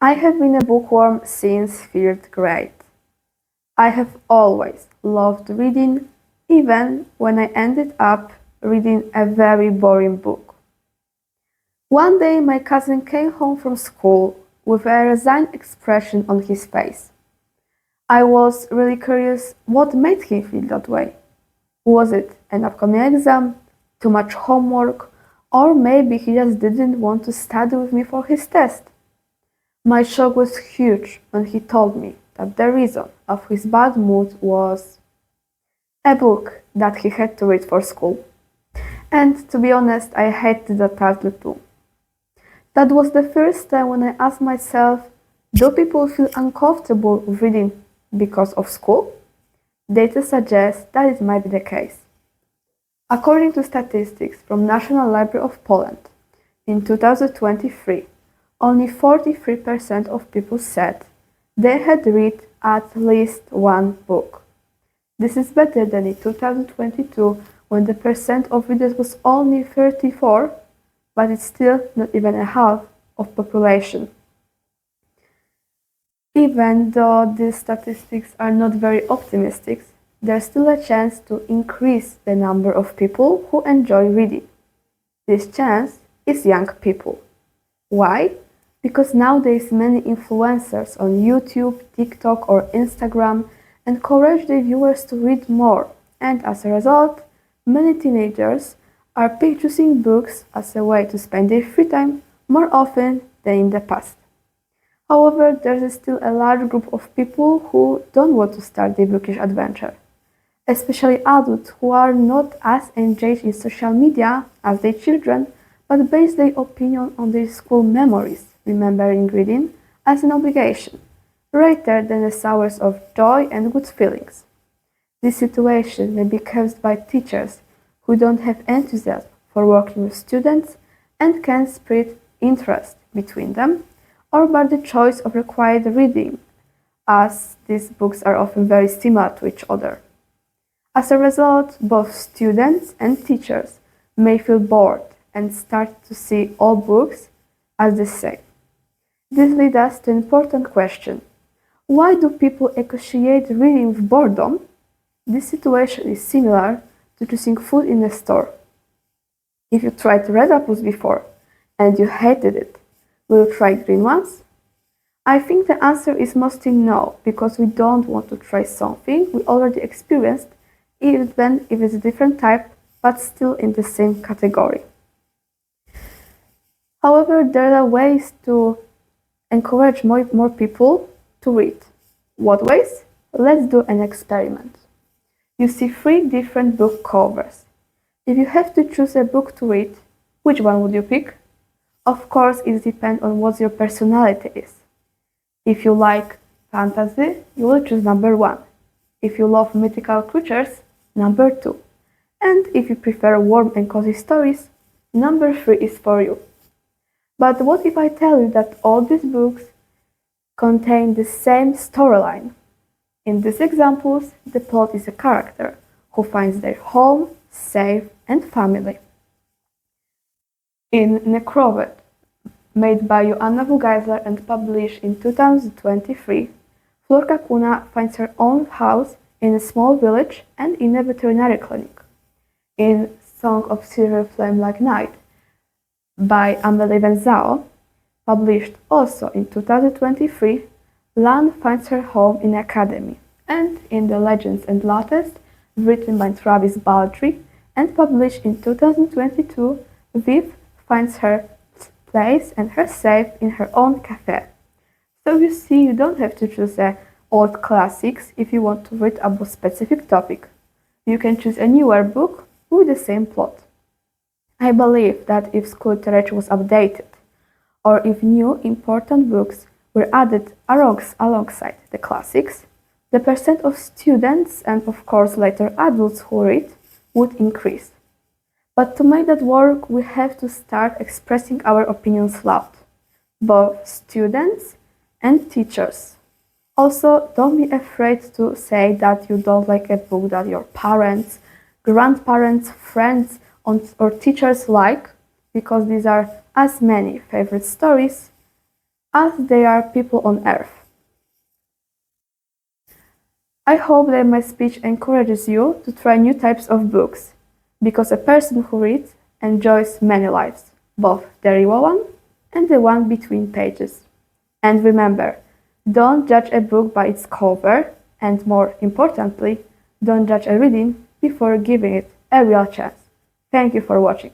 I have been a bookworm since 3rd grade. I have always loved reading, even when I ended up reading a very boring book. One day my cousin came home from school with a resigned expression on his face. I was really curious what made him feel that way. Was it an upcoming exam, too much homework, or maybe he just didn't want to study with me for his test? My shock was huge when he told me that the reason of his bad mood was a book that he had to read for school. And to be honest, I hated that title too. That was the first time when I asked myself, do people feel uncomfortable with reading because of school? Data suggests that it might be the case. According to statistics from National Library of Poland, in 2023, only 43% of people said they had read at least one book. This is better than in 2022, when the percent of readers was only 34, but it's still not even a half of population. Even though these statistics are not very optimistic, there's still a chance to increase the number of people who enjoy reading. This chance is young people. Why? Because nowadays many influencers on YouTube, TikTok or Instagram encourage their viewers to read more, and as a result, many teenagers are purchasing books as a way to spend their free time more often than in the past. However, there is still a large group of people who don't want to start their bookish adventure, especially adults who are not as engaged in social media as their children, but base their opinion on their school memories, remembering reading as an obligation, rather than a source of joy and good feelings. This situation may be caused by teachers who don't have enthusiasm for working with students and can spread interest between them, or by the choice of required reading, as these books are often very similar to each other. As a result, both students and teachers may feel bored and start to see all books as the same. This leads us to an important question. Why do people associate reading with boredom? This situation is similar to choosing food in a store. If you tried red apples before and you hated it, will you try green ones? I think the answer is mostly no, because we don't want to try something we already experienced, even if it's a different type, but still in the same category. However, there are ways to encourage more people to read. What ways? Let's do an experiment. You see 3 different book covers. If you have to choose a book to read, which one would you pick? Of course, it depends on what your personality is. If you like fantasy, you will choose number 1. If you love mythical creatures, number 2. And if you prefer warm and cozy stories, number 3 is for you. But what if I tell you that all these books contain the same storyline? In these examples, the plot is a character who finds their home, safe, and family. In Necrovet, made by Joanna Wugeisler and published in 2023, Florka Kuna finds her own house in a small village and in a veterinary clinic. In Song of Silver Flame Like Night, by Amelie Wenzao, published also in 2023, Lan finds her home in academy. And in The Legends and Latest, written by Travis Baldry and published in 2022, Viv finds her place and her safe in her own cafe. So you see, you don't have to choose old classics if you want to read about a specific topic. You can choose a newer book with the same plot. I believe that if school literature was updated, or if new important books were added alongside the classics, the percent of students and of course later adults who read would increase. But to make that work, we have to start expressing our opinions loud, both students and teachers. Also, don't be afraid to say that you don't like a book that your parents, grandparents, friends, or teachers like, because these are as many favorite stories as they are people on earth. I hope that my speech encourages you to try new types of books, because a person who reads enjoys many lives, both the real one and the one between pages. And remember, don't judge a book by its cover, and more importantly, don't judge a reading before giving it a real chance. Thank you for watching.